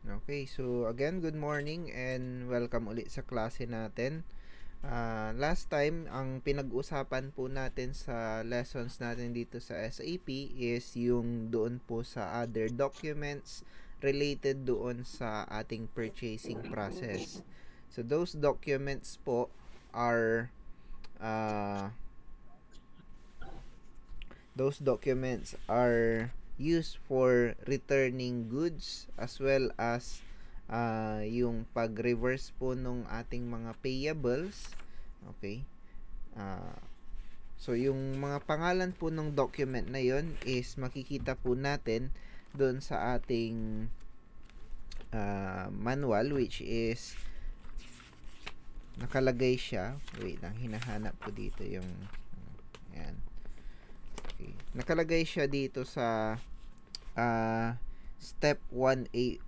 Okay, so again, good morning and welcome ulit sa klase natin. Last time, ang pinag-usapan po natin sa lessons natin dito sa SAP is yung doon po sa other documents related doon sa ating purchasing process. So those documents po are uh, used for returning goods as well as yung pag-reverse po nung ating mga payables. Okay. Uh, so yung mga pangalan po ng document na yon is makikita po natin doon sa ating manual, which is nakalagay siya. Wait lang, hinahanap ko dito yung yan. Okay. Nakalagay siya dito sa step 1A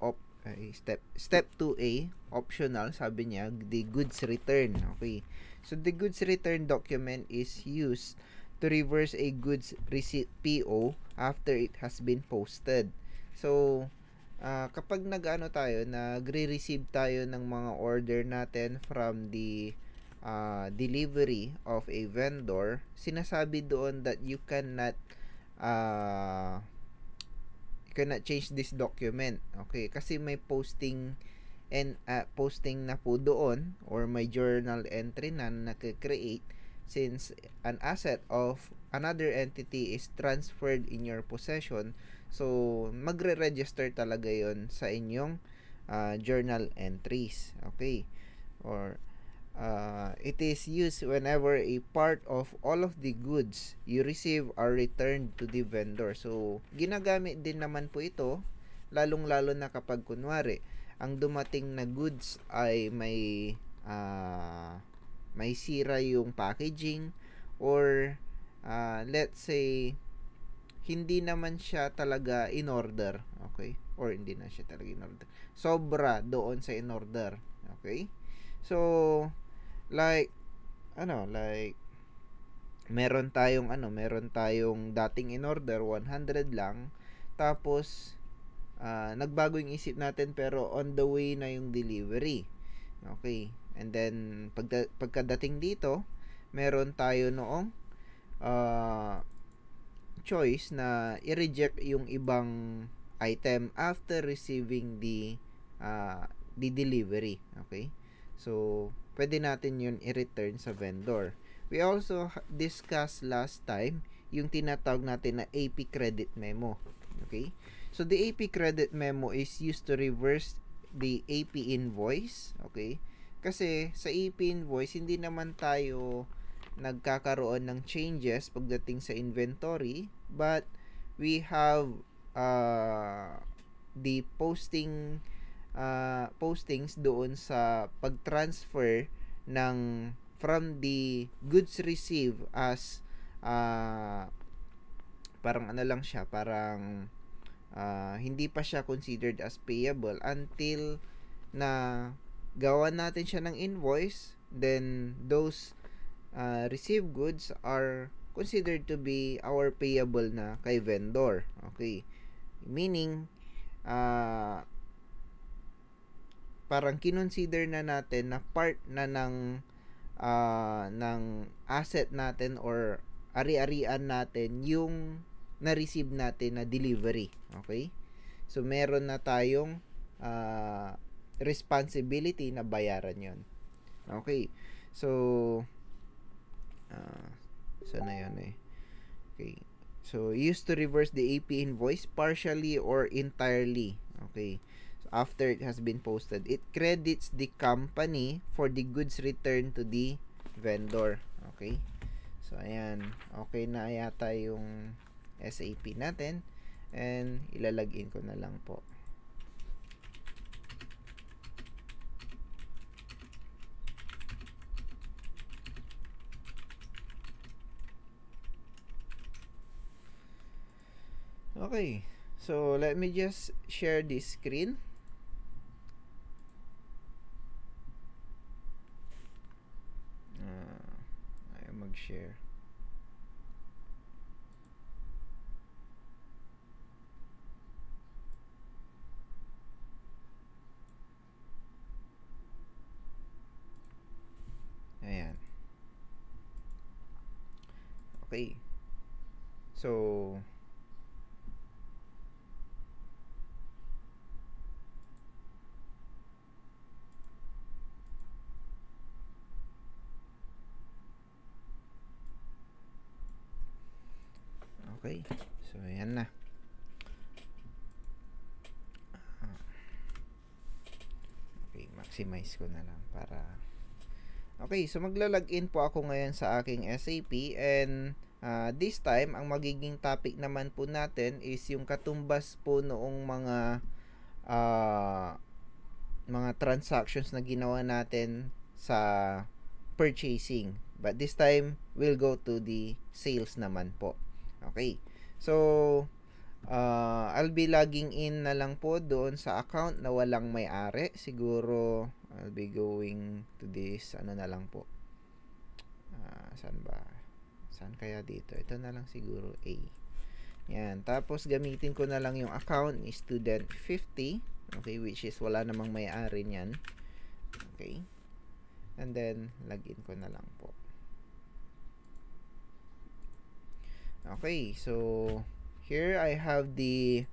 step 2A optional, sabi niya, the goods return. Okay. So the goods return document is used to reverse a goods receipt PO after it has been posted. So kapag nagre-receive tayo ng mga order natin from the delivery of a vendor, sinasabi doon that you cannot change this document. Okay, kasi may posting na po doon, or may journal entry na nag-create since an asset of another entity is transferred in your possession. So magre-register talaga yon sa inyong journal entries. Okay, or it is used whenever a part of all of the goods you receive are returned to the vendor. So, ginagamit din naman po ito, lalong-lalo na kapag kunwari, ang dumating na goods ay may sira yung packaging, or let's say, hindi naman siya talaga in order. Okay? Or hindi na siya talaga in order. Sobra doon sa in order. Okay? So, like meron tayong dating in order 100 lang, tapos nagbago yung isip natin pero on the way na yung delivery. Okay, and then pagkadating dito, meron tayo noong choice na i-reject yung ibang item after receiving the delivery. Okay, so pwede natin yun i-return sa vendor. We also discussed last time yung tinatawag natin na AP credit memo. Okay? So the AP credit memo is used to reverse the AP invoice. Okay? Kasi sa AP invoice, hindi naman tayo nagkakaroon ng changes pagdating sa inventory, but we have the postings doon sa pag-transfer ng from the goods received as parang lang siya, parang hindi pa siya considered as payable until na gawa natin siya ng invoice, then those received goods are considered to be our payable na kay vendor. Okay, meaning parang kinonsider na natin na part na ng asset natin or ari-arian natin yung na-receive natin na delivery. Okay? So, meron na tayong responsibility na bayaran yon. Okay? So, sana yun eh. Okay. So, used to reverse the AP invoice partially or entirely. Okay. After it has been posted, it credits the company for the goods returned to the vendor. Okay? So, ayan. Okay na yata yung SAP natin. And, ilalagin ko na lang po. Okay. So, let me just share this screen. Ayaw mag-share. Okay. So, okay. So, yan na. Okay, maximize ko na lang para... Okay, so magla-login po ako ngayon sa aking SAP and this time, ang magiging topic naman po natin is yung katumbas po noong uh, mga transactions na ginawa natin sa purchasing. But this time, we'll go to the sales naman po. Okay. So, I'll be logging in na lang po doon sa account na walang may-ari. Siguro, I'll be going to this, ano na lang po. Saan ba? Saan kaya dito? Ito na lang siguro, A. Yan. Tapos, gamitin ko na lang yung account ni student 50. Okay, which is wala namang may-ari niyan. Okay. And then, login ko na lang po. Okay, so here I have the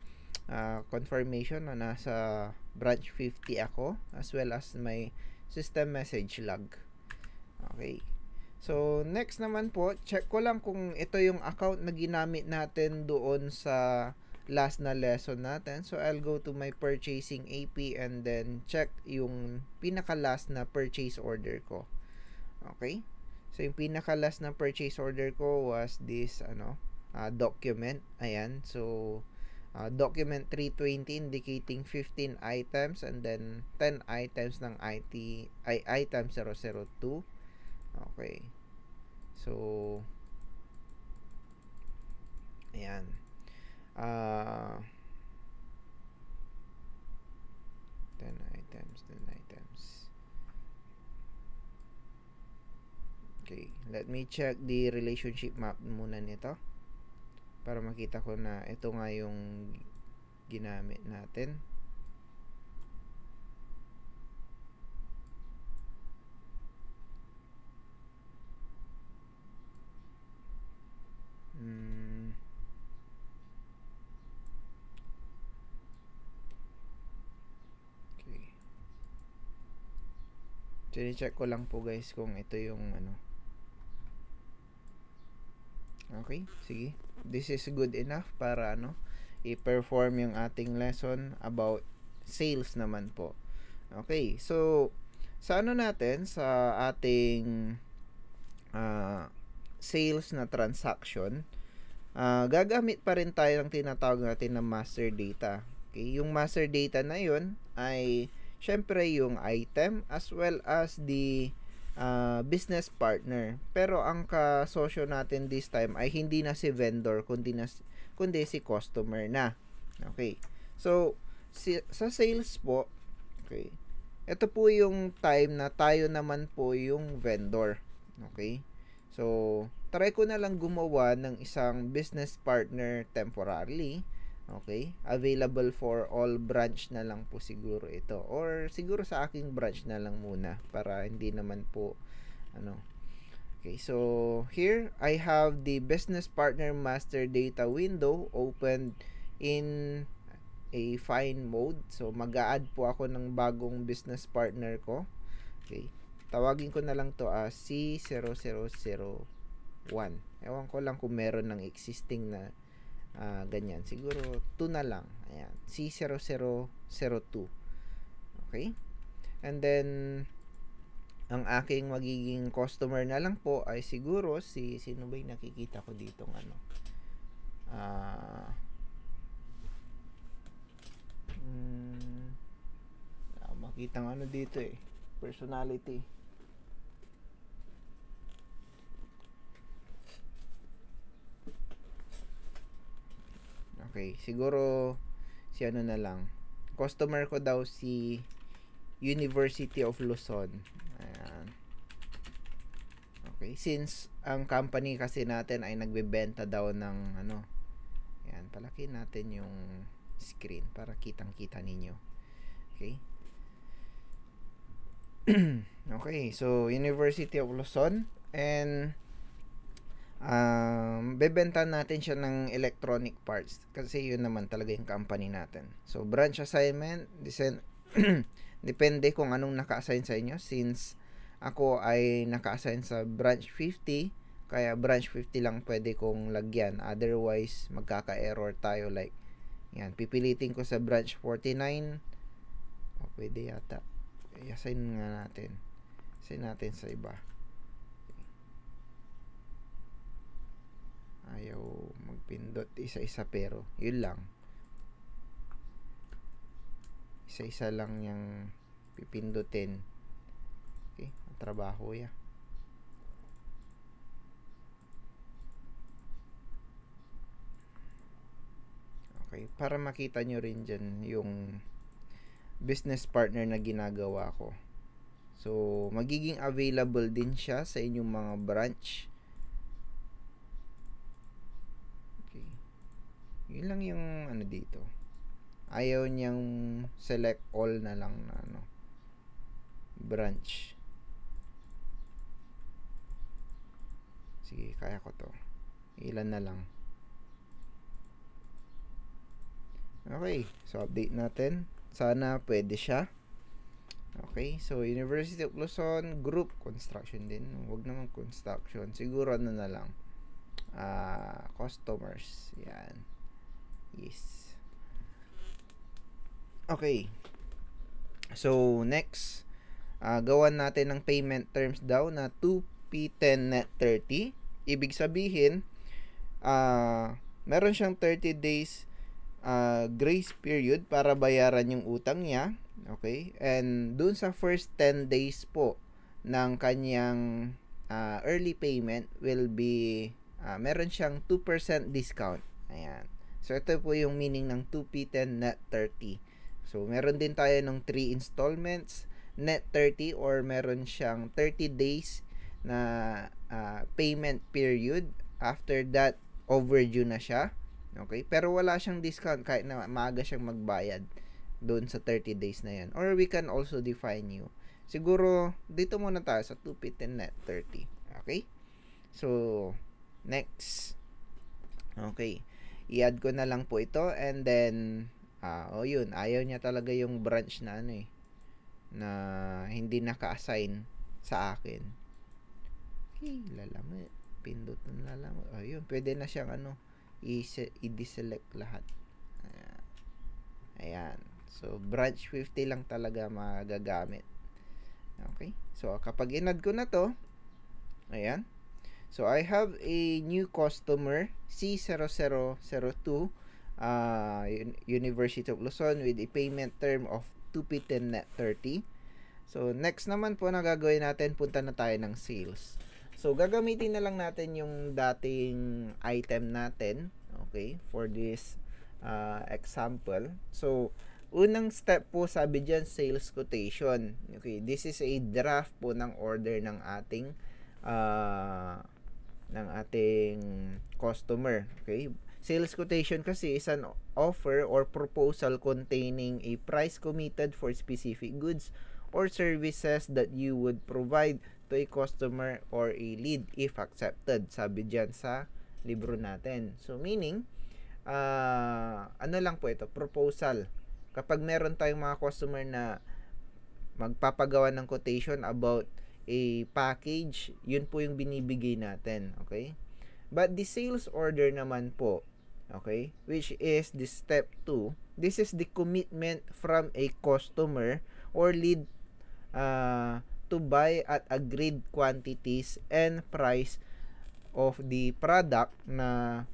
confirmation na nasa branch 50 ako, as well as my system message log. Okay. So, next naman po, check ko lang kung ito yung account na ginamit natin doon sa last na lesson natin. So, I'll go to my purchasing AP and then check yung pinaka-last na purchase order ko. Okay? So, yung pinaka-last na purchase order ko was this, document. Ayan. So, document 320 indicating 15 items and then 10 items ng item 002. Okay. So, ayan. 10 items, 10 items. Okay. Let me check the relationship map muna nito para makita ko na ito nga yung ginamit natin. Okay. Chine-check ko lang po guys kung ito yung Okay, sige. This is good enough para i-perform yung ating lesson about sales naman po. Okay, so sa natin sa ating sales na transaction, gagamit pa rin tayo ng tinatawag natin na master data. Okay, yung master data na yun ay syempre yung item as well as the business partner. Pero ang kasosyo natin this time ay hindi na si vendor kundi si customer na. Okay. So sa sales po, okay. Ito po yung time na tayo naman po yung vendor. Okay? So try ko na lang gumawa ng isang business partner temporarily. Okay? Available for all branch na lang po siguro ito. Or siguro sa aking branch na lang muna para hindi naman po Okay, so here I have the business partner master data window opened in a find mode. So mag-a-add po ako ng bagong business partner ko. Okay. Tawagin ko na lang to as C0001. Ewan ko lang kung meron ng existing na ganyan. Siguro 2 na lang. Ayan. C0002. Okay? And then, ang aking magiging customer na lang po ay siguro sino ba yung nakikita ko dito makita ng dito personality. Okay, siguro si na lang. Customer ko daw si University of Luzon. Ayan. Okay, since ang company kasi natin ay nagbebenta daw ng ayan, palaki natin yung screen para kitang-kita ninyo. Okay. Okay, so University of Luzon, and bebenta natin siya ng electronic parts kasi yun naman talaga yung company natin. So, branch assignment, depende kung anong naka-assign sa inyo. Since ako ay naka-assign sa branch 50, kaya branch 50 lang pwede kong lagyan. Otherwise, magkaka-error tayo. Like, yan, pipilitin ko sa branch 49. Pwede yata. I-assign nga natin. Assign natin sa iba. Ayaw magpindot isa-isa pero yun lang. Isa-isa lang yung pipindutin. Okay, trabaho ya. Okay, para makita nyo rin dyan yung business partner na ginagawa ko. So, magiging available din siya sa inyong mga branch. Okay. Yun lang yung ano dito. Ayaw niyang select all na lang na ano, branch. Sige, kaya ko to. Ilan na lang. Okay, so update natin. Sana pwede siya. Okay, so University of Luzon, group construction din. Huwag naman construction. Siguro ano na lang. Customers. Yan. Yes. Okay. So, next. Gawan natin ng payment terms daw na 2P10 net 30. Ibig sabihin, meron siyang 30 days grace period para bayaran yung utang niya. Okay? And dun sa first 10 days po ng kanyang early payment will be meron siyang 2% discount. Ayan. So, ito po yung meaning ng 2P10 net 30. So, meron din tayo ng 3 installments net 30 or meron siyang 30 days na payment period. After that, overdue na siya. Okay? Pero wala siyang discount kahit na maaga siyang magbayad doon sa 30 days na yan. Or we can also define you. Siguro, dito muna tayo sa 2P10 net 30. Okay? So, next. Okay. I-add ko na lang po ito and then, yun. Ayaw niya talaga yung branch na ano eh, na hindi naka-assign sa akin. Okay, lalamit. Pindot na lalamit. Yun. Pwede na siyang ano, i-deselect lahat. Ayan. So, branch 50 lang talaga magagamit. Okay. So, kapag in-add ko na to, ayan. So, I have a new customer, C0002, University of Luzon with a payment term of 2P10 net 30. So, next naman po na gagawin natin, punta na tayo ng sales. So, gagamitin na lang natin yung dating item natin, okay, for this example. So, unang step po, sabi dyan, sales quotation. Okay, this is a draft po ng order ng ating customer. Okay, sales quotation kasi is an offer or proposal containing a price committed for specific goods or services that you would provide to a customer or a lead if accepted. Sabi dyan sa libro natin. So, meaning, ano lang po ito, proposal. Kapag meron tayong mga customer na magpapagawa ng quotation about a package, yun po yung binibigay natin. Okay? But the sales order naman po, okay, which is the step 2, this is the commitment from a customer or lead to buy at agreed quantities and price of the product na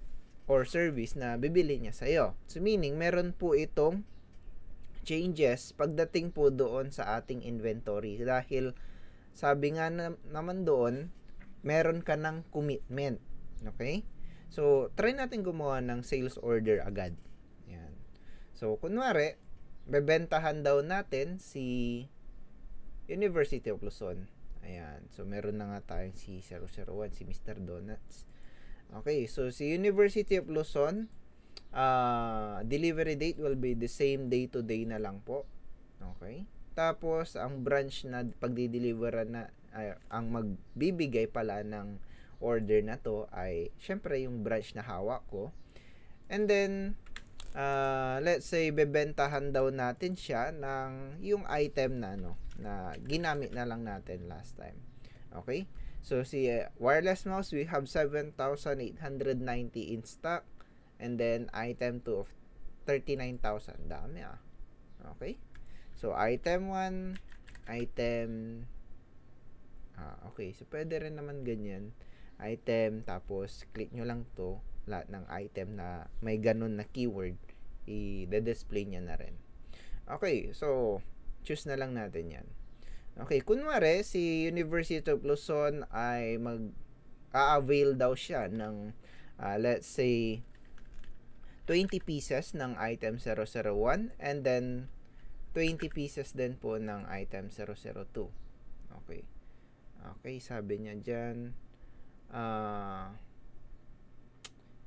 or service na bibili niya sa'yo. So, meaning, meron po itong changes pagdating po doon sa ating inventory. Dahil, sabi nga naman doon, meron ka ng commitment. Okay? So, try natin gumawa ng sales order agad. Yan. So, kunwari, bebentahan daw natin si University of Luzon. Ayan. So, meron na nga tayong si 001, si Mr. Donuts. Okay. So, si University of Luzon, delivery date will be the same day-to-day na lang po. Okay. Tapos, ang branch na pagdi-deliveran na, ang magbibigay pala ng order na to ay syempre yung branch na hawak ko. And then let's say bebentahan daw natin siya ng yung item na na ginamit na lang natin last time. Okay? So si wireless mouse, we have 7,890 in stock, and then item 2 of 39,000. Dami Okay? So item 1, item okay. So pwede rin naman ganyan. Item, tapos click nyo lang to, lahat ng item na may ganun na keyword, i-display niya na rin. Okay, so choose na lang natin yan. Okay, kunwari si University of Luzon ay mag-a-avail daw siya ng let's say 20 pieces ng item 001 and then 20 pieces din po ng item 002. Okay. Okay, sabi niya dyan,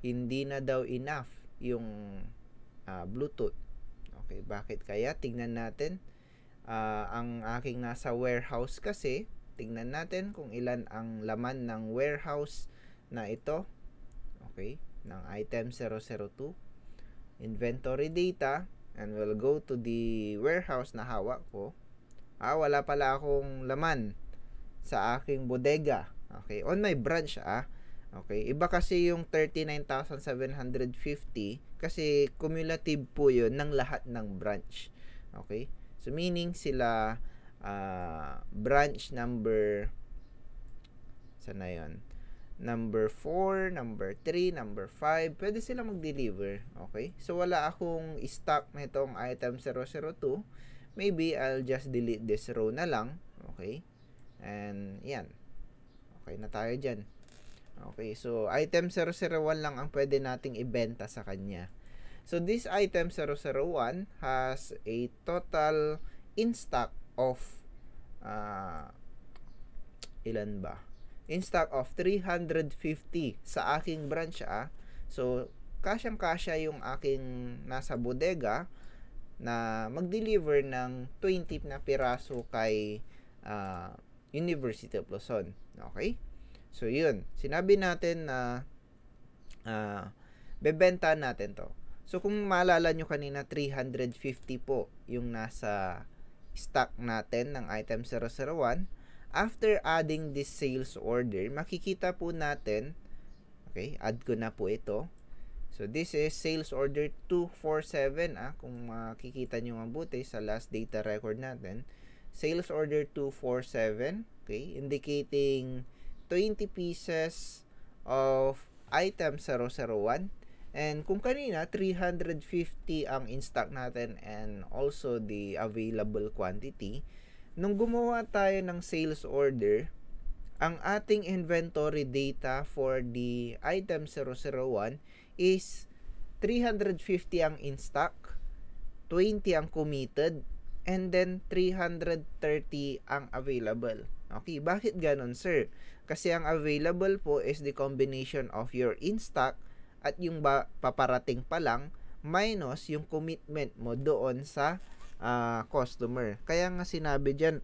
hindi na daw enough yung Bluetooth. Okay, bakit kaya? Tingnan natin. Ang aking nasa warehouse kasi, tingnan natin kung ilan ang laman ng warehouse na ito. Okay, ng item 002. Inventory data, and we'll go to the warehouse na hawak ko. Wala pala akong laman sa aking bodega. Okay, on my branch Okay, iba kasi yung 39,750 kasi cumulative po yun ng lahat ng branch. Okay, so meaning sila branch number sana yun, number 4, number 3, number 5, pwede sila mag-deliver. Okay, so wala akong stock na itong item 002. Maybe I'll just delete this row na lang. Okay, and yan, okay na tayo dyan. Okay, so item 001 lang ang pwede nating ibenta sa kanya. So this item 001 has a total in stock of ilan ba? In stock of 350 sa aking branch. So kasyang-kasya yung aking nasa bodega na mag-deliver ng 20 na piraso kay University of Luzon. Okay? So, yun. Sinabi natin na bebenta natin to. So, kung maalala nyo kanina, 350 po yung nasa stock natin ng item 001. After adding this sales order, makikita po natin, okay, add ko na po ito. So, this is sales order 247. Kung makikita nyo mabuti sa last data record natin, sales order 247, okay, indicating 20 pieces of item 001. And kung kanina, 350 ang in stock natin and also the available quantity. Nung gumawa tayo ng sales order, ang ating inventory data for the item 001 is 350 ang in stock, 20 ang committed, and then 330 ang available. Okay, bakit ganon, sir? Kasi ang available po is the combination of your in stock at yung paparating pa lang minus yung commitment mo doon sa customer. Kaya nga sinabi dyan,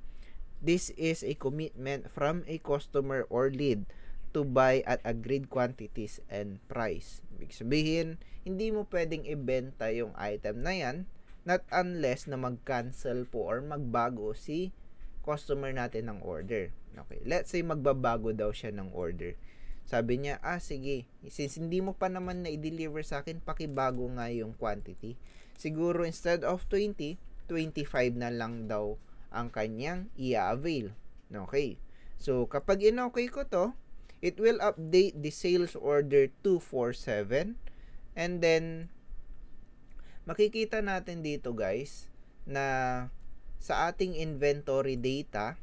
this is a commitment from a customer or lead to buy at agreed quantities and price. Ibig sabihin, hindi mo pwedeng ibenta yung item na yan not unless na mag-cancel po or magbago si customer natin ng order. Okay, let's say magbabago daw siya ng order. Sabi niya, sige, since hindi mo pa naman na i-deliver sa akin, pakibago nga yung quantity. Siguro instead of 20, 25 na lang daw ang kanyang i-avail. Okay, so kapag in-okay ko to, it will update the sales order 247, and then makikita natin dito guys na sa ating inventory data,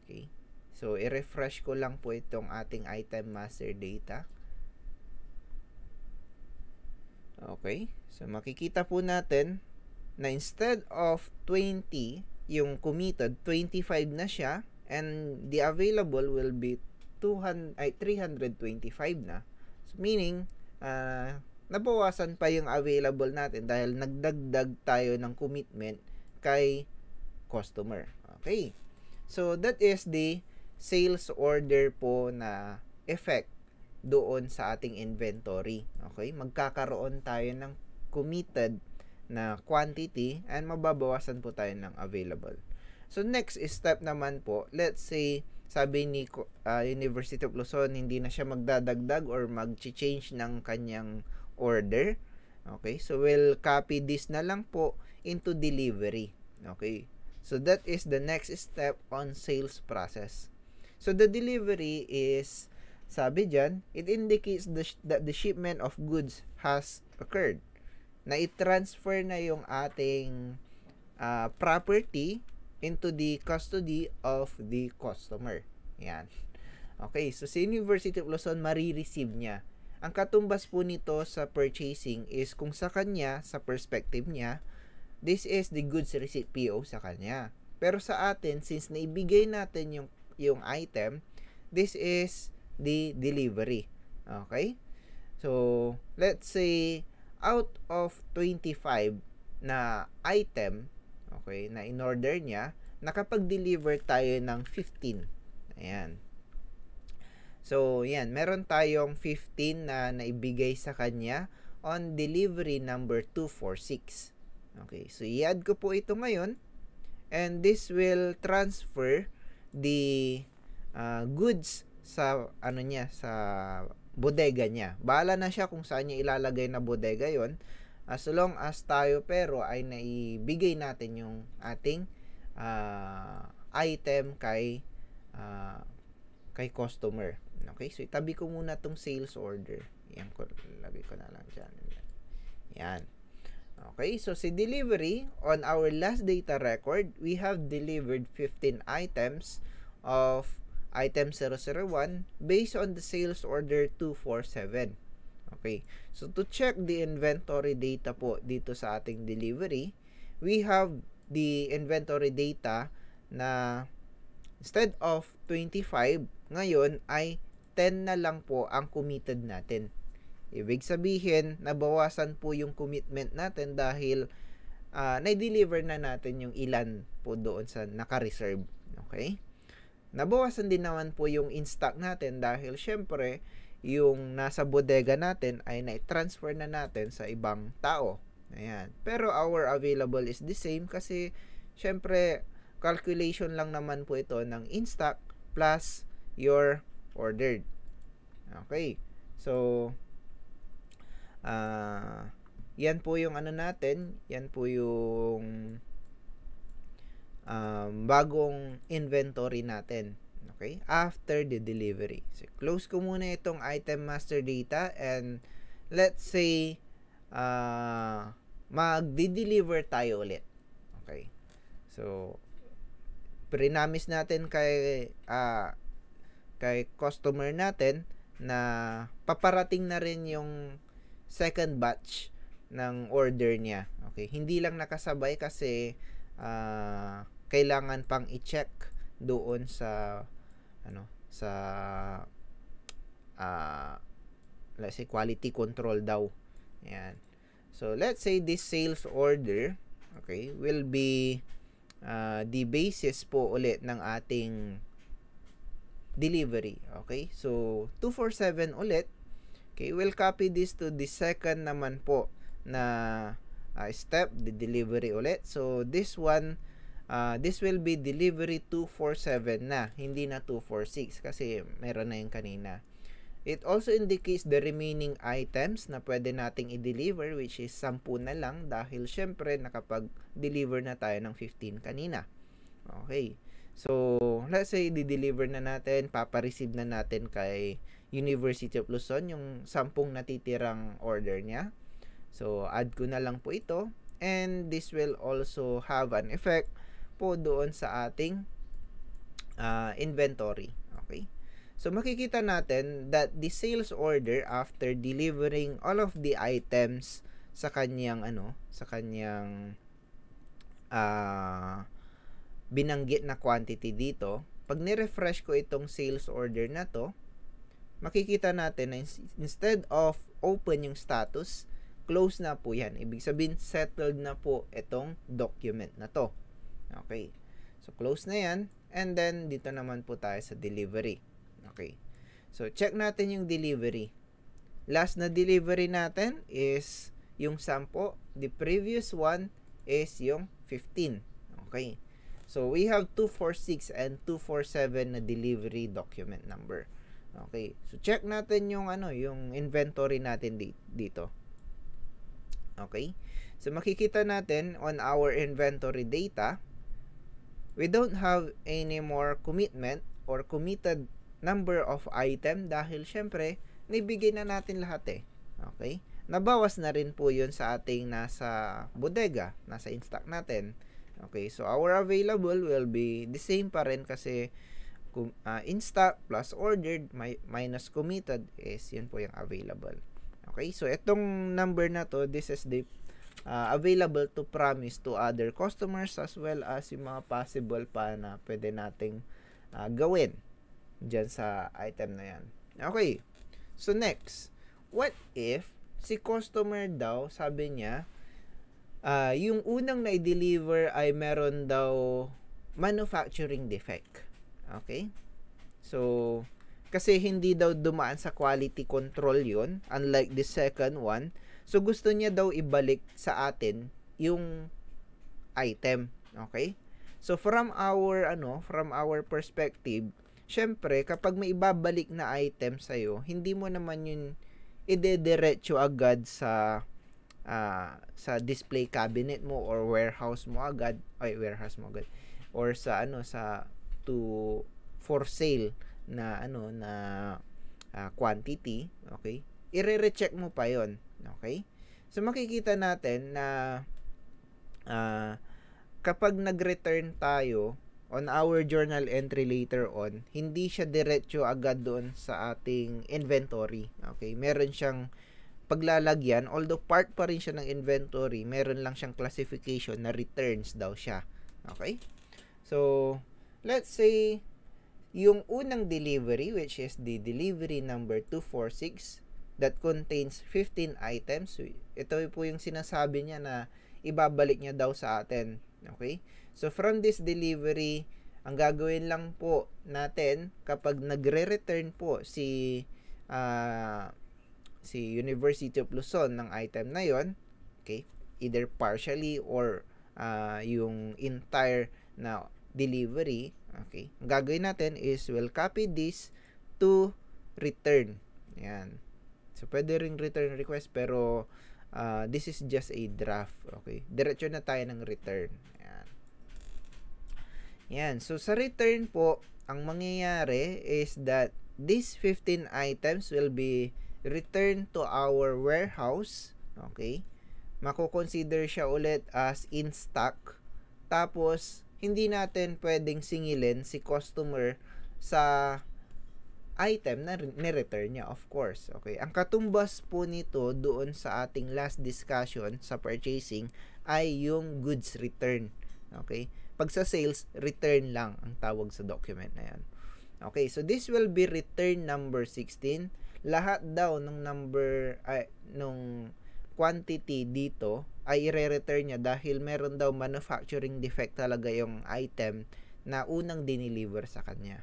okay, so i-refresh ko lang po itong ating item master data. Okay, so makikita po natin na instead of 20 yung committed, 25 na siya, and the available will be 325 na. So, meaning nabawasan pa yung available natin dahil nagdagdag tayo ng commitment kay customer. Okay. So, that is the sales order po na effect doon sa ating inventory. Okay? Magkakaroon tayo ng committed na quantity and mababawasan po tayo ng available. So, next step naman po, let's say, sabi ni University of Luzon, hindi na siya magdadagdag or mag-change ng kanyang order. Okay? So, we'll copy this na lang po into delivery. Okay? So, that is the next step on sales process. So, the delivery is, sabi dyan, it indicates that the shipment of goods has occurred. Na i-transfer na yung ating property into the custody of the customer. Yan. Okay, so sa University of Luzon, marireceive niya. Ang katumbas po nito sa purchasing is kung sa kanya, sa perspective niya, this is the goods receipt PO sa kanya. Pero sa atin, since naibigay natin yung item, this is the delivery. Okay? So, let's say, out of 25 na item, okay, na in-order niya, nakapag-deliver tayo ng 15. Ayan. So, yan. Meron tayong 15 na naibigay sa kanya on delivery number 246. Okay. So, i-add ko po ito ngayon. And this will transfer the goods sa, sa bodega niya. Bahala na siya kung saan niya ilalagay na bodega yon. As long as tayo pero ay naibigay natin yung ating item kay customer. Okay? So, itabi ko muna tong sales order. Yan ko, lagay ko na lang dyan. Yan. Okay? So, si delivery, on our last data record, we have delivered 15 items of item 001 based on the sales order 247. Okay. So, to check the inventory data po dito sa ating delivery, we have the inventory data na instead of 25, ngayon ay 10 na lang po ang committed natin. Ibig sabihin, nabawasan po yung commitment natin dahil na-deliver na natin yung ilan po doon sa naka-reserve. Okay? Nabawasan din naman po yung in-stock natin dahil syempre, yung nasa bodega natin ay na-transfer na natin sa ibang tao. Ayan. Pero our available is the same kasi syempre, calculation lang naman po ito ng in-stock plus your ordered. Okay. So, yan po yung natin. Yan po yung bagong inventory natin. Okay? After the delivery. So, close ko muna itong item master data and let's say magdi-deliver tayo ulit. Okay? So, prinamis natin kay customer natin na paparating na rin yung second batch ng order niya. Okay? Hindi lang nakasabay kasi kailangan pang i-check doon sa let's say quality control daw. Ayan. So, let's say this sales order, okay, will be the basis po ulit ng ating delivery. Okay? So, 247 ulit. Okay, we'll copy this to the second naman po na step, the delivery ulit. So, this one, this will be delivery 247 na, hindi na 246 kasi meron na yung kanina. It also indicates the remaining items na pwede nating i-deliver, which is 10 na lang dahil syempre nakapag-deliver na tayo ng 15 kanina. Okay. So, let's say di-deliver na natin, papareceive na natin kay University of Luzon yung 10 natitirang order niya. So, add ko na lang po ito and this will also have an effect po doon sa ating inventory. Okay? So, makikita natin that the sales order after delivering all of the items sa kanyang binanggit na quantity dito, pag ni-refresh ko itong sales order na to, makikita natin na instead of open yung status, close na po yan. Ibig sabihin, settled na po itong document na to. Okay. So, close na yan. And then, dito naman po tayo sa delivery. Okay. So, check natin yung delivery. Last na delivery natin is yung 10. The previous one is yung 15. Okay. So, we have 246 and 247 na delivery document number. Okay. So, check natin yung yung inventory natin dito. Okay. So, makikita natin on our inventory data, we don't have any more commitment or committed number of item dahil syempre, nibigay na natin lahat Okay? Nabawas na rin po yun sa ating nasa bodega, nasa in-stock natin. Okay, so our available will be the same pa rin kasi in-stock plus ordered minus committed is yun po yung available. Okay, so itong number na to, this is the available to promise to other customers as well as yung mga possible pa na pwede nating gawin dyan sa item na yan. Okay, so next, what if si customer daw, sabi niya, yung unang na-deliver ay meron daw manufacturing defect. Okay? So, kasi hindi daw dumaan sa quality control yon, unlike the second one. So, gusto niya daw ibalik sa atin yung item. Okay? So, from our perspective, syempre, kapag may ibabalik na item sa'yo, hindi mo naman yun ide-diretso agad sa display cabinet mo or warehouse mo agad or sa for sale na quantity. Okay, i-recheck mo pa yon. Okay, so makikita natin na kapag nag-return tayo on our journal entry later on, hindi siya diretso agad doon sa ating inventory. Okay, meron siyang paglalagyan, although part pa rin siya ng inventory, meron lang siyang classification na returns daw siya. Okay? So, let's say, yung unang delivery, which is the delivery number 246, that contains 15 items. Ito po yung sinasabi niya na ibabalik niya daw sa atin. Okay? So, from this delivery, ang gagawin lang po natin kapag nagre-return po si University of Luzon ng item na yon, okay, either partially or yung entire na delivery, okay, ang gagawin natin is we'll copy this to return. Yan. So, pwede ring return request pero this is just a draft. Okay. Diretso na tayo ng return. Yan. So, sa return po, ang mangyayari is that these 15 items will be returned to our warehouse. Okay? Mako-consider siya ulit as in stock. Tapos, hindi natin pwedeng singilin si customer sa item na ni-return niya, of course. Okay? Ang katumbas po nito doon sa ating last discussion sa purchasing ay yung goods return. Okay? Pag sa sales, return lang ang tawag sa document na yan. Okay, so this will be return number 16. Lahat daw ng number, nung quantity dito ay i-return niya dahil meron daw manufacturing defect talaga yung item na unang dineliver sa kanya.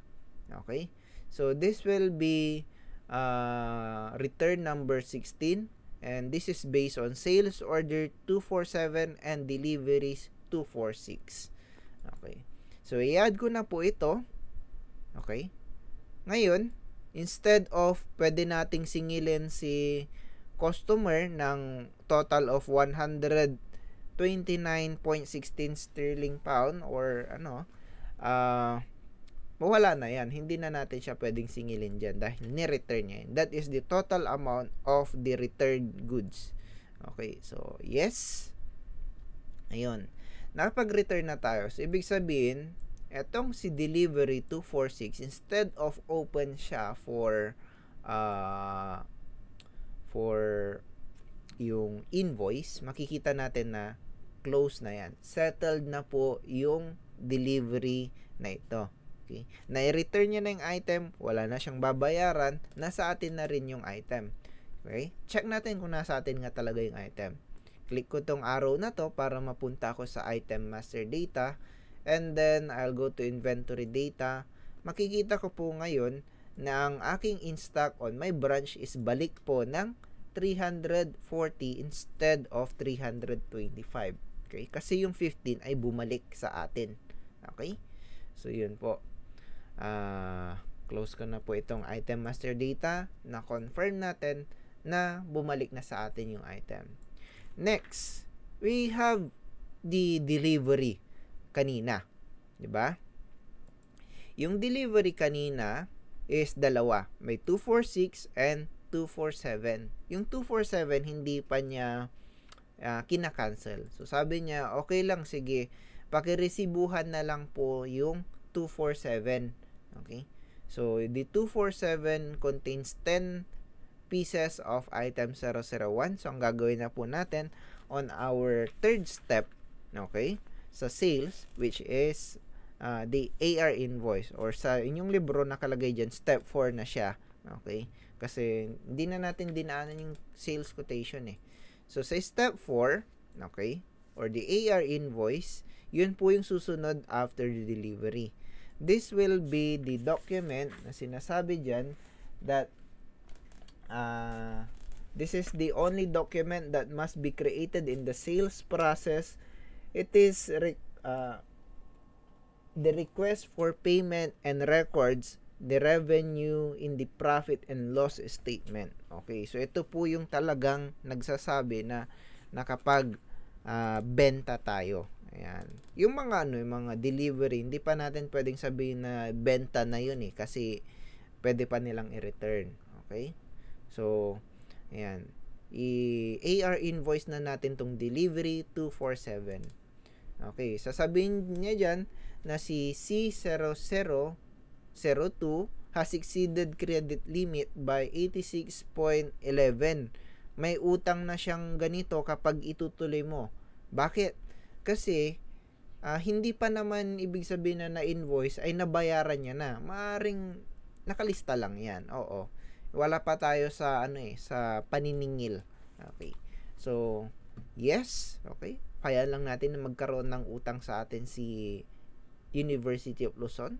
Okay, so this will be return number 16 and this is based on sales order 247 and deliveries 246. Okay. So, i-add ko na po ito. Okay. Ngayon, instead of pwede nating singilin si customer ng total of 129.16 sterling pound or mawala na yan. Hindi na natin siya pwedeng singilin dyan dahil ni-return niya yun. That is the total amount of the returned goods. Okay. So, yes. Ayun. Nakapag-return na tayo. So, ibig sabihin, etong si delivery 246, instead of open siya for yung invoice, makikita natin na close na yan. Settled na po yung delivery na ito. Okay? Na-return niya na yung item, wala na siyang babayaran, nasa atin na rin yung item. Okay? Check natin kung nasa atin nga talaga yung item. Click ko tong arrow na to para mapunta ako sa item master data and then I'll go to inventory data. Makikita ko po ngayon na ang aking in stock on my branch is balik po ng 340 instead of 325. Okay? Kasi yung 15 ay bumalik sa atin. Okay? So, yun po. Close ko na po itong item master data na confirm natin na bumalik na sa atin yung item. Next, we have the delivery kanina. Diba? Yung delivery kanina is dalawa. May 246 and 247. Yung 247 hindi pa niya kina-cancel. So sabi niya, okay lang, sige, pakiresibuhan na lang po yung 247. Okay? So the 247 contains 10 pieces of item 001. So ang gagawin na po natin on our third step, okay, sa sales, which is the AR invoice, or sa inyong libro nakalagay dyan, step 4 na siya. Okay? Kasi hindi na natin dinaanan yung sales quotation eh. So sa step 4, okay, or the AR invoice, yun po yung susunod after the delivery. This will be the document na sinasabi dyan that this is the only document that must be created in the sales process. It is the request for payment and records the revenue in the profit and loss statement. Okay, so ito po yung talagang nagsasabi na kapag benta tayo. Ayan. Yung mga yung mga delivery, hindi pa natin pwedeng sabihin na benta na yun eh, kasi pwede pa nilang i-return. Okay? So, ayan. AR invoice na natin tong delivery 247. Okay, sasabihin niya dyan na si C0002 has exceeded credit limit by 86.11. May utang na siyang ganito kapag itutuloy mo. Bakit? Kasi hindi pa naman ibig sabihin na na-invoice ay nabayaran niya na. Maaring nakalista lang 'yan. Oo. Wala pa tayo sa sa paniningil. Okay. So, yes, okay. Kaya lang natin na magkaroon ng utang sa atin si University of Luzon.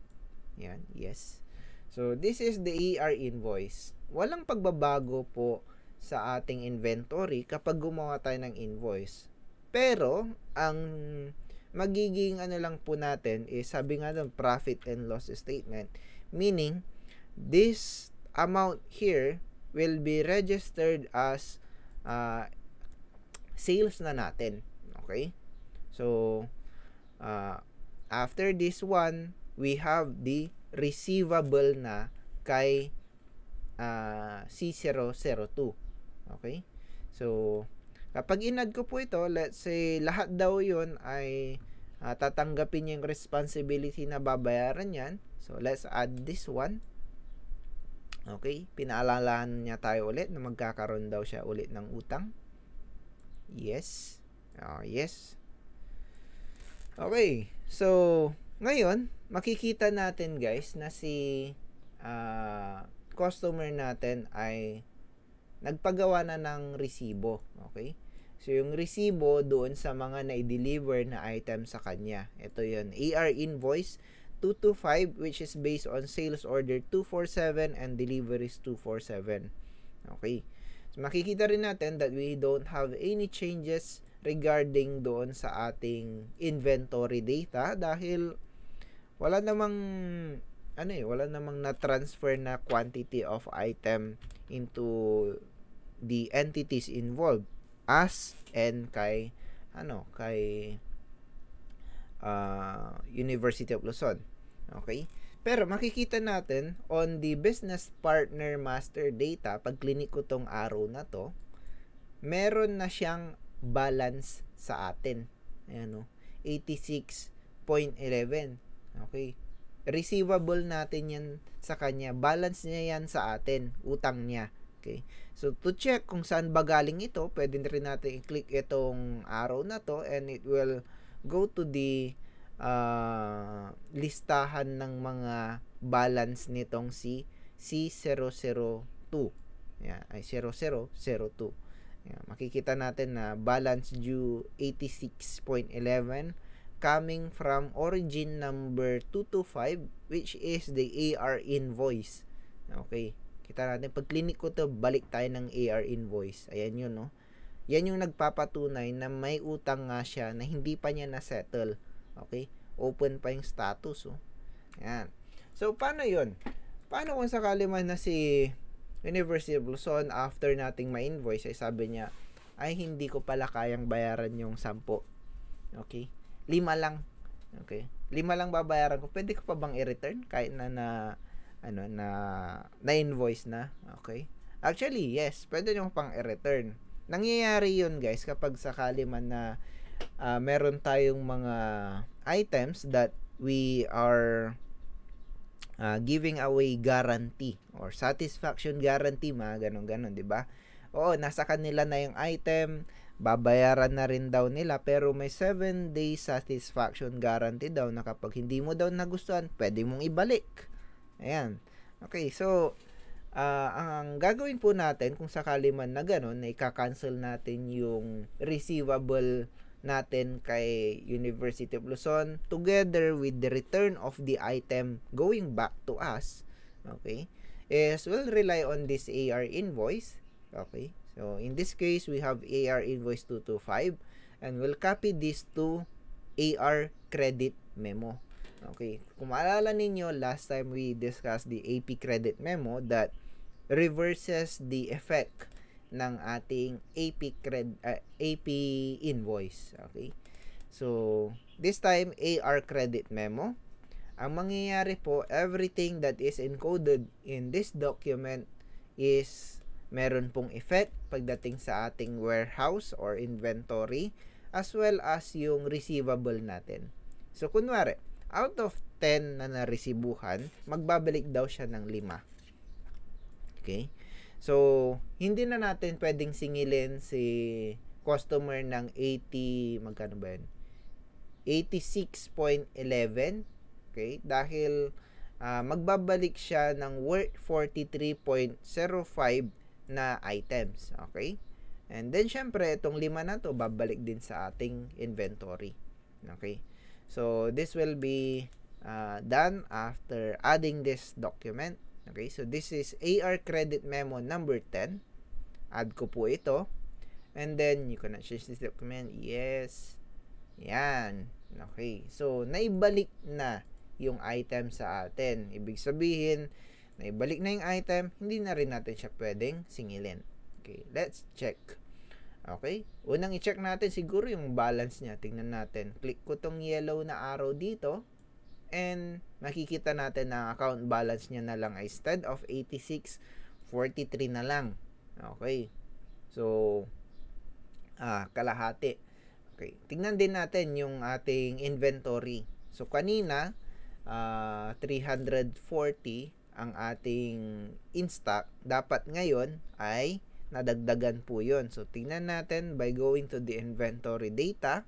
Yan, yes. So, this is the AR invoice. Walang pagbabago po sa ating inventory kapag gumawa tayo ng invoice. Pero, ang magiging lang po natin is, sabi nga doon, profit and loss statement. Meaning, this amount here will be registered as sales na natin. Okay? So, after this one, we have the receivable na kay C002. Okay? So, kapag in-add ko po ito, let's say, lahat daw yun ay tatanggapin niya yung responsibility na babayaran yan. So, let's add this one. Okay? Pinaalalahan niya tayo ulit na magkakaroon daw siya ulit ng utang. Yes. Yes. Okay. So, ngayon, makikita natin guys na si customer natin ay nagpagawa na ng resibo. Okay? So, yung resibo doon sa mga na-deliver na item sa kanya. Ito yun. AR invoice 225, which is based on sales order 247 and deliveries 247. Okay. So, makikita rin natin that we don't have any changes regarding doon sa ating inventory data dahil wala namang wala namang na-transfer na quantity of item into the entities involved as and kay University of Luzon. Okay? Pero makikita natin on the business partner master data, pag klinik ko tong arrow na to, meron na siyang balance sa atin. Ayan, 86.11. Okay? Receivable natin yan sa kanya. Balance niya yan sa atin. Utang niya. Okay? So, to check kung saan ba galing ito, pwede rin natin i-click itong arrow na to and it will go to the listahan ng mga balance nitong si C002. Yan, ay 0002. Yan, makikita natin na balance due 86.11 coming from origin number 225, which is the AR invoice. Okay. Kita natin, pag clinic ko to, balik tayo ng AR invoice. Ayan yun, no? Yan yung nagpapatunay na may utang nga siya na hindi pa niya na-settle. Okay? Open pa yung status, oh. Ayan. So, paano yun? Paano kung sakali man na si University of Luzon, after nating ma-invoice, ay sabi niya, ay hindi ko pala kayang bayaran yung 10. Okay? 5 lang. Okay? 5 lang babayaran ko. Pwede ko pa bang i-return kahit na invoice na? Okay? Actually, yes. Pwede nyo pang i-return. Nangyayari yun, guys, kapag sakali man na meron tayong mga items that we are giving away guarantee or satisfaction guarantee, mga ganon, di ba? Oo, nasa kanila na yung item, babayaran na rin daw nila, pero may 7 days satisfaction guarantee daw na kapag hindi mo daw nagustuhan, pwede mong ibalik. Ayan. Okay, so ang gagawin po natin kung sakali man na gano'n, na ika-cancel natin yung receivable natin kay University of Luzon together with the return of the item going back to us, okay, is we'll rely on this AR invoice. Okay, so in this case we have AR invoice 225 and we'll copy this to AR credit memo. Okay, kung maalala ninyo, last time we discussed the AP credit memo that reverses the effect ng ating AP invoice. Okay? So, this time, AR credit memo. Ang mangyayari po, everything that is encoded in this document is meron pong effect pagdating sa ating warehouse or inventory as well as yung receivable natin. So, kunwari, out of 10 na naresibuhan, magbabalik daw siya ng 5. Okay? So, hindi na natin pwedeng singilin si customer ng 80, magkano ba yun? 86.11. Okay? Dahil magbabalik siya ng worth 43.05 na items. Okay? And then, syempre, itong 5 na to, babalik din sa ating inventory. Okay? So, this will be done after adding this document. Okay, so this is AR credit memo number 10. Add ko po ito. And then, you can change this document. Yes. Yan. Okay, so naibalik na yung item sa atin. Ibig sabihin, naibalik na yung item, hindi na rin natin siya pwedeng singilin. Okay, let's check. Okay, unang i-check natin siguro yung balance niya. Tingnan natin. Click ko tong yellow na arrow dito. And makikita natin na account balance niya na lang ay instead of 86, 43 na lang. Okay. So, kalahati. Okay. Tingnan din natin yung ating inventory. So, kanina, 340 ang ating in-stock. Dapat ngayon ay nadagdagan po yun. So, tingnan natin by going to the inventory data.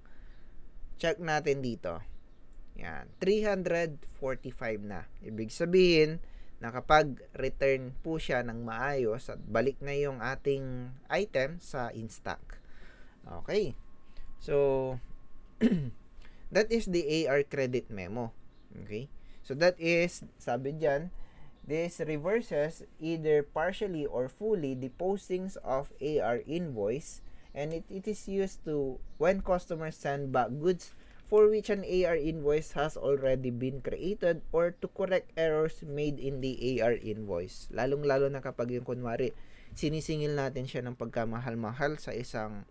Check natin dito. Yan, 345 na. Ibig sabihin na kapag return po siya ng maayos at balik na yung ating item sa in-stock. Okay. So, that is the AR credit memo. Okay. So, that is, sabi dyan, this reverses either partially or fully the postings of AR invoice and it is used to when customers send back goods for which an AR invoice has already been created or to correct errors made in the AR invoice. Lalong-lalo na kapag yung kunwari, sinisingil natin siya ng pagkamahal-mahal sa isang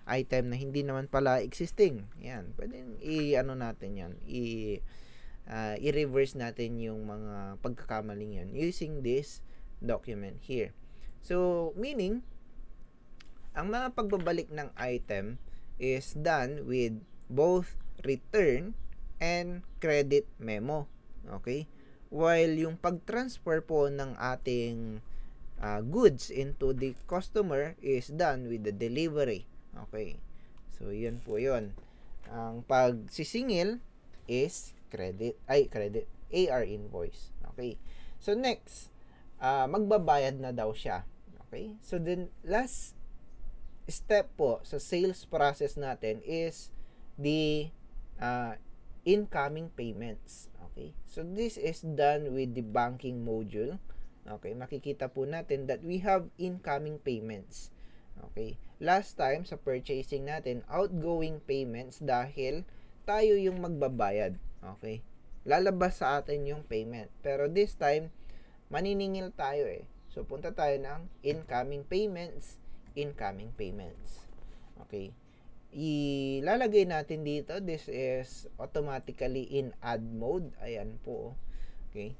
item na hindi naman pala existing. Yan, pwedeng natin yan, i-reverse natin yung mga pagkakamaling yan using this document here. So, meaning, ang mga pagbabalik ng item is done with both return and credit memo. Okay? While yung pag-transfer po ng ating goods into the customer is done with the delivery. Okay? So, yun po yun. Ang pagsisingil is credit, AR invoice. Okay? So, next, magbabayad na daw siya. Okay? So, then, last step po sa sales process natin is the incoming payments. Okay, so this is done with the banking module. Okay, makikita po natin that we have incoming payments. Okay, last time sa purchasing natin, outgoing payments dahil tayo yung magbabayad. Okay, lalabas sa atin yung payment. Pero this time, maniningil tayo eh. So, punta tayo ng incoming payments, incoming payments. Okay, ilalagay natin dito, this is automatically in add mode. Ayan po. Okay,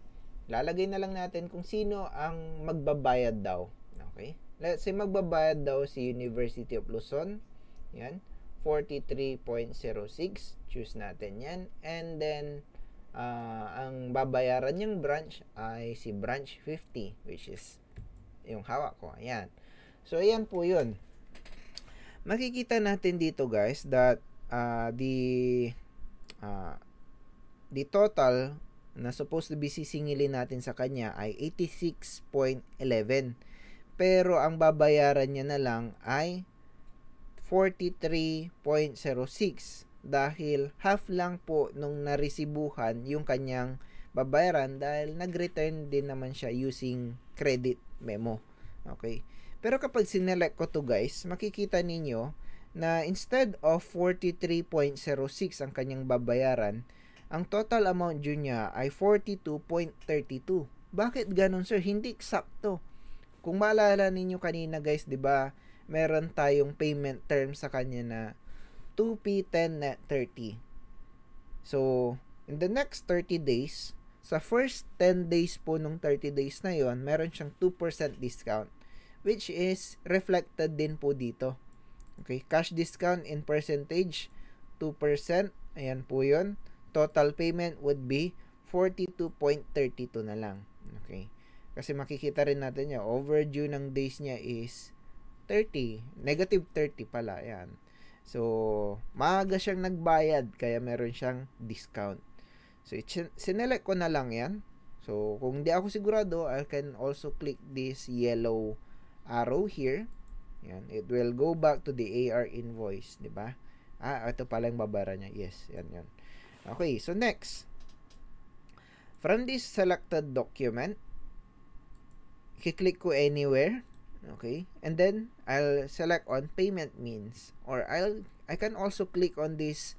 lalagay na lang natin kung sino ang magbabayad daw. Okay, let's say magbabayad daw si University of Luzon. Yan, 43.06. Choose natin yan. And then, ang babayaran niyang branch ay si branch 50, which is yung hawak ko. Ayan. So, ayan po yun. Makikita natin dito guys that the total na supposed to be sisingilin natin sa kanya ay 86.11. Pero ang babayaran niya na lang ay 43.06 dahil half lang po nung naresibuhan yung kanyang babayaran dahil nag-return din naman siya using credit memo. Okay. Pero kapag sinelect ko to guys, makikita ninyo na instead of 43.06 ang kanyang babayaran, ang total amount due niya ay 42.32. Bakit ganun sir? Hindi eksakto. Kung maalala ninyo kanina guys, 'di ba? Meron tayong payment term sa kanya na 2P10 net 30. So, in the next 30 days, sa first 10 days po nung 30 days na yon, meron siyang 2% discount, which is reflected din po dito. Okay, cash discount in percentage 2%. Ayan po 'yon. Total payment would be 42.32 na lang. Okay. Kasi makikita rin natin niya, overdue ng days niya is 30, negative 30 pala. Ayan. So, maaga siyang nagbayad kaya meron siyang discount. So, sinelect ko na lang 'yan. So, kung di ako sigurado, I can also click this yellow arrow here. Yan, it will go back to the AR invoice, 'di ba? Ito pala yung babayaran niya. Yes, yan. Okay, so next. From this selected document, i-click ko anywhere. Okay? And then I'll select on payment means, or I can also click on this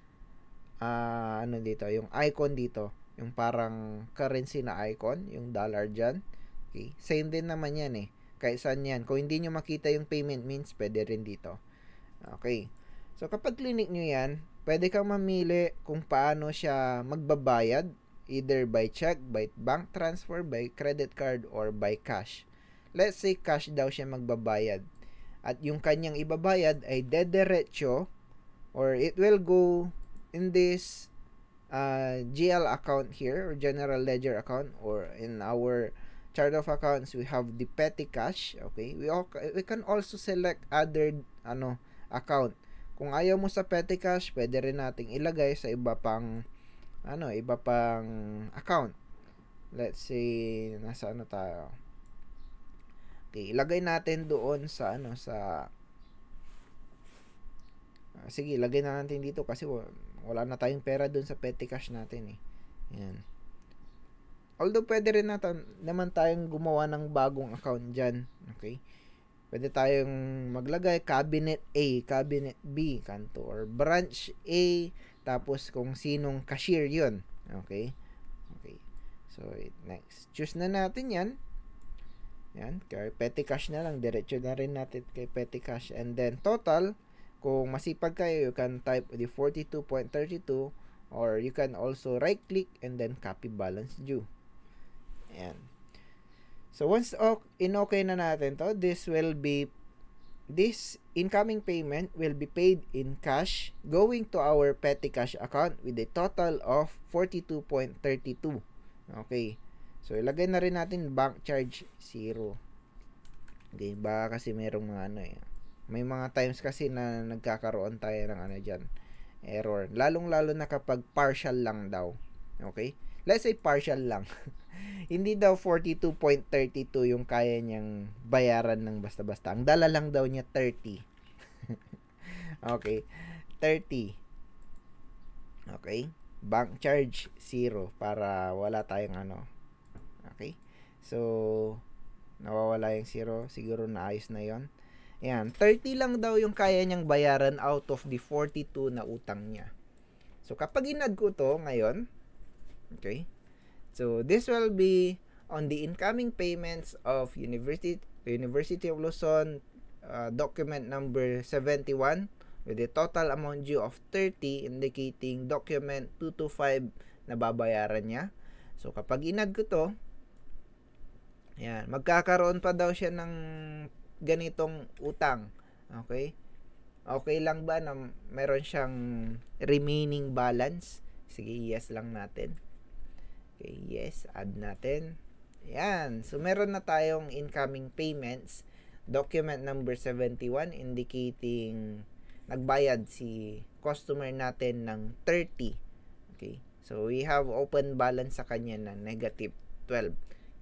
ano dito, yung icon dito, yung parang currency na icon, yung dollar dyan. Okay? Same din naman yan eh. Kahit saan yan. Kung hindi nyo makita yung payment means, pwede rin dito. Okay. So, kapag clinic nyo yan, pwede kang mamili kung paano siya magbabayad, either by check, by bank transfer, by credit card, or by cash. Let's say cash daw siya magbabayad. At yung kanyang ibabayad ay dediretso, or it will go in this GL account here, or general ledger account, or in our chart of accounts, we have the petty cash. Okay, we can also select other account. Kung ayaw mo sa petty cash, pwede rin nating ilagay sa iba pang account. Let's say nasa tayo. Okay, ilagay natin doon sa sige, ilagay na natin dito kasi wala na tayong pera doon sa petty cash natin eh. Yan. Although pwede rin naman tayong gumawa ng bagong account dyan. Okay? Pwede tayong maglagay cabinet A, cabinet B, kanto, or branch A, tapos kung sinong cashier yun. Okay? Okay. So, next. Choose na natin yan. Yan. Kaya petty cash na lang. Diretso na rin natin kay petty cash. And then, total, kung masipag kayo, you can type the 42.32, or you can also right-click and then copy balance due. Ayan. So, once okay na natin to, this incoming payment will be paid in cash going to our petty cash account with a total of 42.32. Okay. So, ilagay na rin natin bank charge 0. Okay, baka kasi merong mga may mga times kasi na nagkakaroon tayo ng dyan, error. Lalong-lalo na kapag partial lang daw. Okay? Let's say partial lang. Hindi daw 42.32 yung kaya niyang bayaran ng basta-basta. Ang dala lang daw niya 30. Okay. 30. Okay? Bank charge 0 para wala tayong Okay? So, Nawawala yung 0. Siguro naayos na yon. Ayan, 30 lang daw yung kaya niyang bayaran out of the 42 na utang niya. So, kapag inad ko to ngayon, okay, so this will be on the incoming payments of University of Luzon document number 71 with a total amount due of 30 indicating document 225 na babayaran niya. So, kapag inad ko to, ayan, magkakaroon pa daw siya ng ganitong utang. Okay? Okay lang ba na meron siyang remaining balance? Sige, yes lang natin. Okay, yes, add natin. Ayan. So, meron na tayong incoming payments. Document number 71 indicating nagbayad si customer natin ng 30. Okay. So, we have open balance sa kanya na negative 12.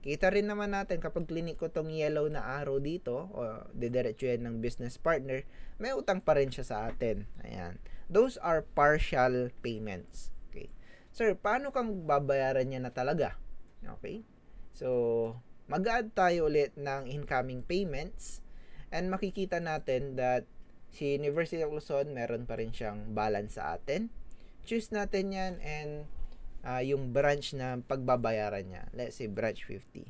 Kita rin naman natin kapag clinic ko tong yellow na arrow dito, o didiretso yan ng business partner, may utang pa rin siya sa atin. Ayan. Those are partial payments. Okay. Sir, paano kang babayaran niya na talaga? Okay. So, mag-add tayo ulit ng incoming payments and makikita natin that si University of Luzon meron pa rin siyang balance sa atin. Choose natin yan and yung branch na pagbabayaran niya. Let's say branch 50.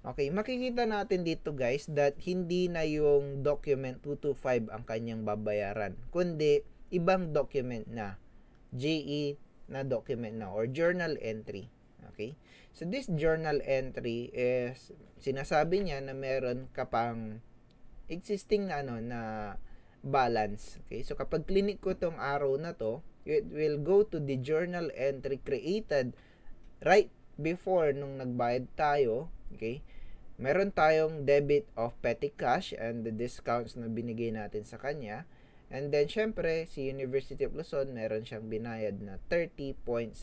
Okay, makikita natin dito guys that hindi na yung document 225 ang kanyang babayaran, kundi ibang document na, JE na document na or journal entry. Okay? So this journal entry is sinasabi niya na meron ka pang existing na na balance. Okay? So kapag clinic ko tong arrow na to, it will go to the journal entry created right before nung nagbayad tayo. Okay? Meron tayong debit of petty cash and the discounts na binigay natin sa kanya. And then, syempre, si University of Luzon, meron siyang binayad na 30.74.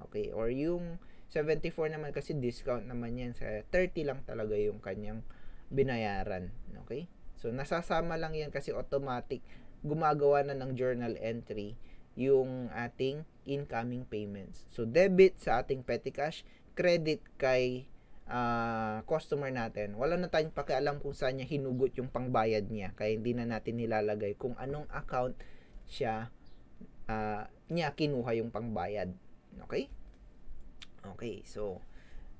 Okay? Or yung 74 naman kasi discount naman yan. Sa 30 lang talaga yung kanyang binayaran. Okay? So, nasasama lang yan kasi automatic gumagawa na ng journal entry yung ating incoming payments. So, debit sa ating petty cash, credit kay customer natin. Wala na tayong pakialam kung saan niya hinugot yung pangbayad niya. Kaya hindi na natin nilalagay kung anong account niya kinuha yung pangbayad. Okay? Okay, so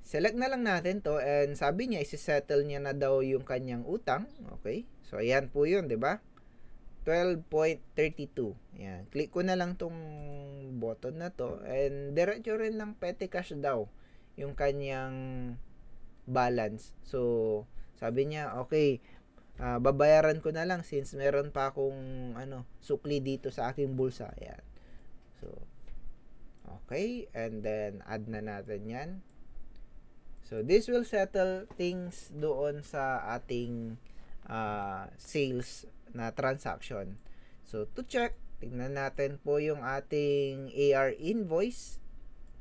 select na lang natin to and sabi niya isi-settle niya na daw yung kanyang utang. Okay? So, ayan po yun, di ba? 12.32. Ayan. Click ko na lang tong button na to and diretso rin ng petty cash daw yung kanyang balance. So, sabi niya, okay, babayaran ko na lang since meron pa akong sukli dito sa aking bulsa. Ayan. So, okay. And then, add na natin yan. So, this will settle things doon sa ating sales na transaction. So, to check, tingnan natin po yung ating AR invoice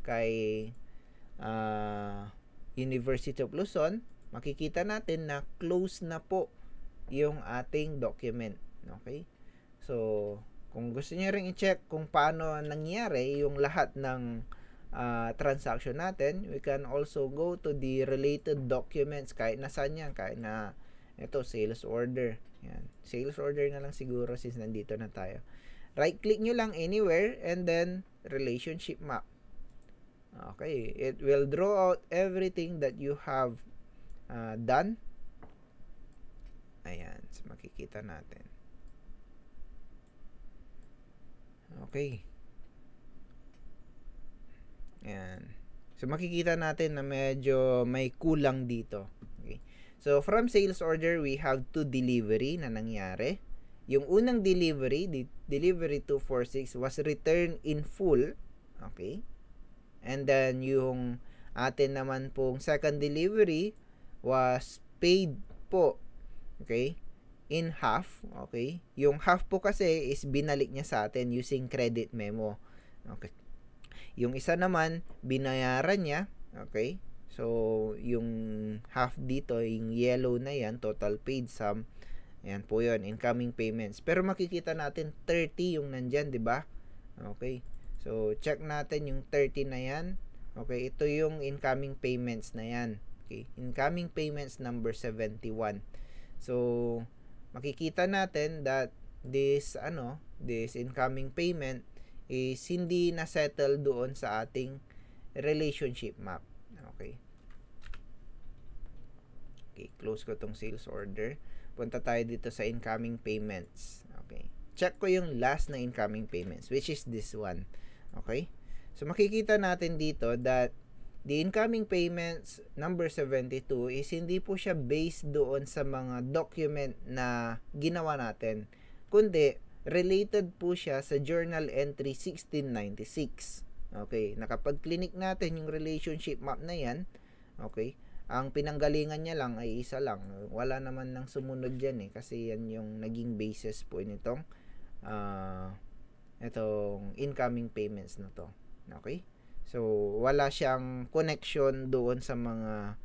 kay University of Luzon. Makikita natin na close na po yung ating document. Okay? So, kung gusto niyo ring i-check kung paano nangyari yung lahat ng transaction natin, we can also go to the related documents kahit nasan yan, kahit na ito, sales order. Yan. Sales order na lang siguro since nandito na tayo. Right click nyo lang anywhere and then relationship map. Okay. It will draw out everything that you have done. Ayan. So, makikita natin. Okay. Ayan. So, makikita natin na medyo may kulang dito. Okay. So, from sales order, we have 2 delivery na nangyari. Yung unang delivery, delivery 246, was returned in full. Okay? And then, yung atin naman pong second delivery was paid po. Okay? In half. Okay? Yung half po kasi is binalik niya sa atin using credit memo. Okay? Yung isa naman, binayaran niya. Okay? So, yung half dito, yung yellow na yan, total paid sum. Ayan po yun, incoming payments. Pero makikita natin 30 yung nandyan, di ba? Okay. So, check natin yung 30 na yan. Okay, ito yung incoming payments na yan. Okay, incoming payments number 71. So, makikita natin that this incoming payment is hindi na settle doon sa ating relationship map. Okay. Okay, close ko tong sales order. Punta tayo dito sa incoming payments. Okay. Check ko yung last na incoming payments, which is this one. Okay? So, makikita natin dito that the incoming payments number 72 is hindi po siya based doon sa mga document na ginawa natin, kundi related po siya sa journal entry 1696. Okay, nakapag-clinic natin yung relationship map na yan. Okay, ang pinanggalingan niya lang ay isa lang. Wala naman nang sumunod dyan kasi yan yung naging basis po nitong itong incoming payments na to. Okay, so wala siyang connection doon sa mga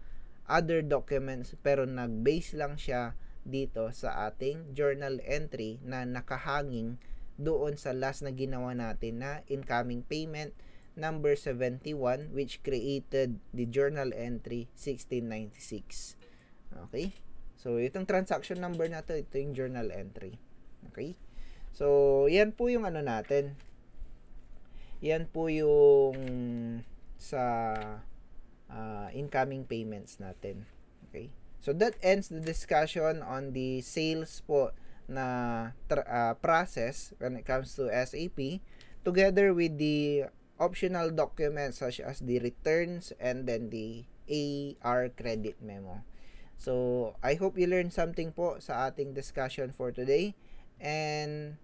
other documents, pero nag-base lang siya dito sa ating journal entry na nakahanging doon sa last na ginawa natin na incoming payment number 71, which created the journal entry 1696. Okay, so itong transaction number na to, ito yung journal entry. Okay, so yan po yung ano natin, yan po yung sa incoming payments natin. Okay, so that ends the discussion on the sales po na process when it comes to SAP, together with the optional documents such as the returns and then the AR credit memo. So, I hope you learned something po sa ating discussion for today, and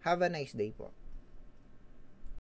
have a nice day po.